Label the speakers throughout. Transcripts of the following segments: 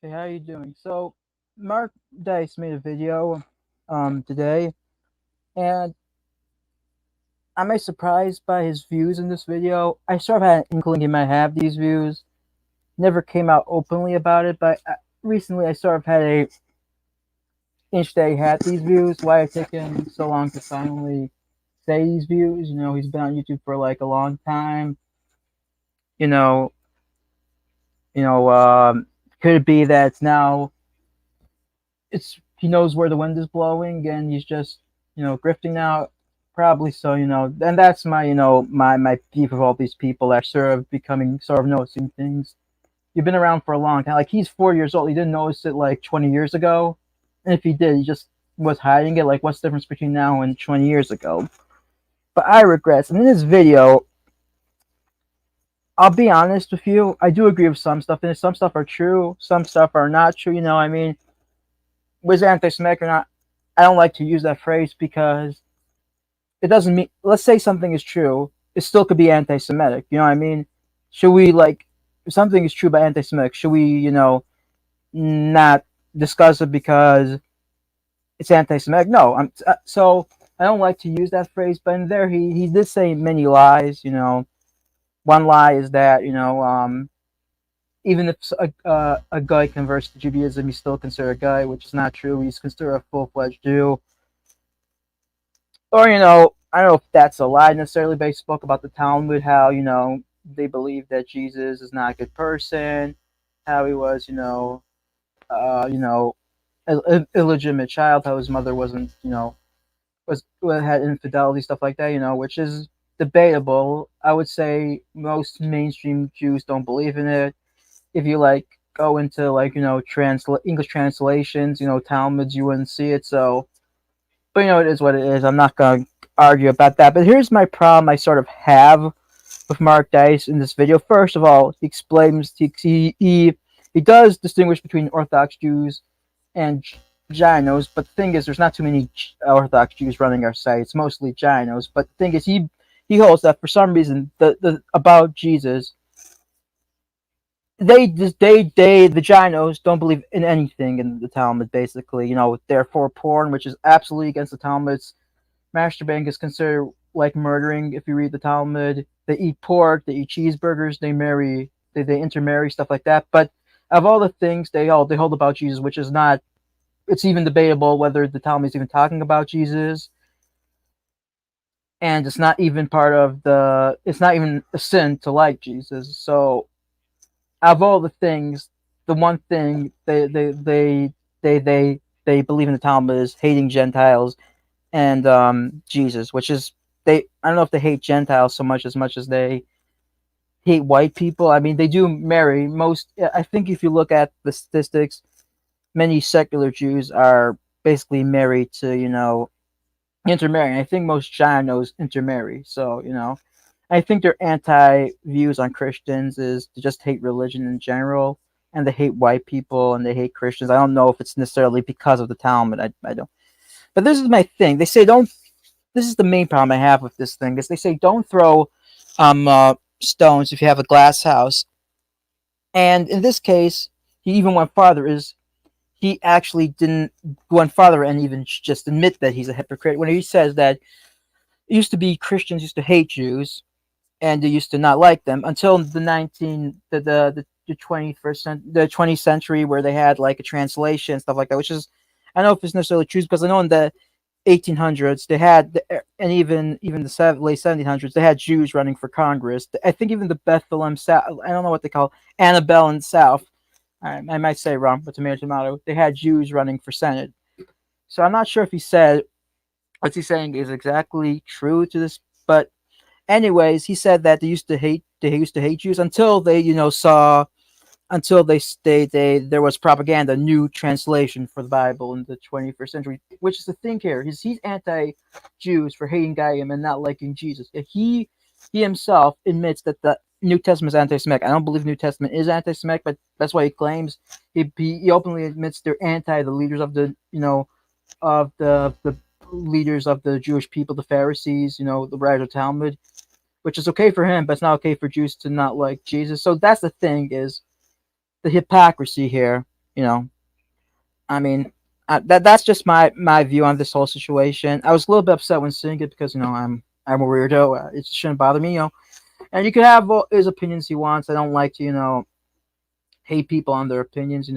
Speaker 1: Hey, how you doing? So, Mark Dice made a video today, and am I surprised by his views in this video? I sort of had an inkling he might have these views. Never came out openly about it, but recently I sort of had a inch that he had these views. Why it took him so long to finally say these views? He's been on YouTube for like a long time. You know, you know, could it be that it's now it's he knows where the wind is blowing and he's just grifting now? Probably so. And that's my my beef with all these people that are sort of noticing things. You've been around for a long time. Like, he's 4 years old, he didn't notice it like 20 years ago, and if he did, he just was hiding it. Like, what's the difference between now and 20 years ago? But I regress, and in this video, I'll be honest with you, I do agree with some stuff in it. Some stuff are true, some stuff are not true. I mean, was anti-Semitic or not, I don't like to use that phrase because it doesn't mean, let's say something is true, it still could be anti-Semitic. You know what I mean? Should we, like, if something is true about anti-Semitic, should we, not discuss it because it's anti-Semitic? No. So I don't like to use that phrase, but in there he did say many lies. One lie is that even if a guy converts to Judaism, he's still considered a guy, which is not true. He's considered a full-fledged Jew. Or, I don't know if that's a lie necessarily, but he spoke about the Talmud, how, they believe that Jesus is not a good person, how he was, illegitimate child, how his mother wasn't, had infidelity, stuff like that, which is debatable. I would say most mainstream Jews don't believe in it. If you go into English translations, Talmuds, you wouldn't see it. So, but it is what it is. I'm not gonna argue about that. But here's my problem I sort of have with Mark Dice in this video. First of all, he explains he does distinguish between Orthodox Jews and Ginos, but the thing is, there's not too many Orthodox Jews running our site. It's mostly Ginos. But the thing is, he holds that for some reason the about Jesus, the Ginos don't believe in anything in the Talmud. Basically, they're for porn, which is absolutely against the Talmud. Masturbating is considered like murdering if you read the Talmud. They eat pork, they eat cheeseburgers, they intermarry, stuff like that. But of all the things they hold about Jesus, which is not, it's even debatable whether the Talmud is even talking about Jesus, and it's not even it's not even a sin to like Jesus. So, of all the things, the one thing they believe in the Talmud is hating Gentiles and Jesus, which is, I don't know if they hate Gentiles so much as they hate white people. I mean, they do marry I think if you look at the statistics, many secular Jews are basically married to, intermarrying. I think most Ginos intermarry. So, I think their anti-views on Christians is to just hate religion in general, and they hate white people, and they hate Christians. I don't know if it's necessarily because of the Talmud. I don't. But this is my thing. They say don't. This is the main problem I have with this thing. Is they say don't throw stones if you have a glass house. And in this case, he even went farther. He actually didn't go farther and even just admit that he's a hypocrite when he says that it used to be Christians used to hate Jews, and they used to not like them until the 20th century, where they had like a translation, stuff like that, which is, I don't know if it's necessarily true, because I know in the 1800s they had, and even the late 1700s, they had Jews running for Congress. I think even the Bethlehem South, I don't know what they call Annabelle South, I might say wrong, but tomato, they had Jews running for Senate. So I'm not sure if he said what he's saying is exactly true to this, but anyways, he said that they used to hate Jews until they saw, until there was propaganda, new translation for the Bible in the 21st century, which is the thing here. He's anti-Jews for hating Goyim and not liking Jesus. He himself admits that the New Testament is anti-Semitic. I don't believe the New Testament is anti-Semitic, but that's why he claims. He openly admits they're anti the leaders of the of the leaders of the Jewish people, the Pharisees, the writer of Talmud, which is okay for him, but it's not okay for Jews to not like Jesus. So that's the thing, is the hypocrisy here. You know, I mean, that's just my view on this whole situation. I was a little bit upset when seeing it because I'm a weirdo. It shouldn't bother me, And you can have his opinions he wants. I don't like to hate people on their opinions.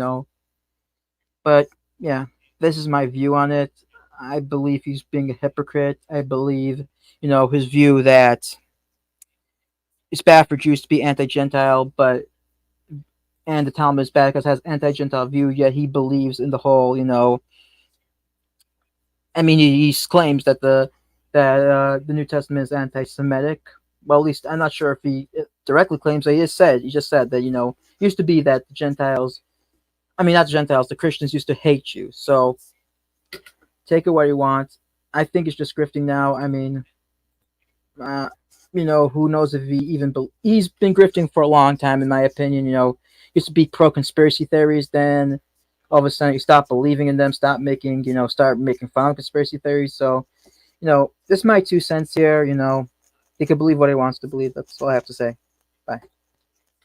Speaker 1: But yeah, this is my view on it. I believe he's being a hypocrite. I believe his view that it's bad for Jews to be anti-Gentile, but and the Talmud is bad because it has anti-Gentile view. Yet he believes in the whole. I mean, he claims that the New Testament is anti-Semitic. Well, at least I'm not sure if he directly claims that. He just said that it used to be that the Gentiles, I mean not the Gentiles, the Christians used to hate you. So take it what you want. I think it's just grifting now. I mean, uh, who knows if he even he's been grifting for a long time, in my opinion. Used to be pro conspiracy theories, then all of a sudden you stop believing in them, start making fun of conspiracy theories. So this is my 2 cents here. He can believe what he wants to believe. That's all I have to say. Bye.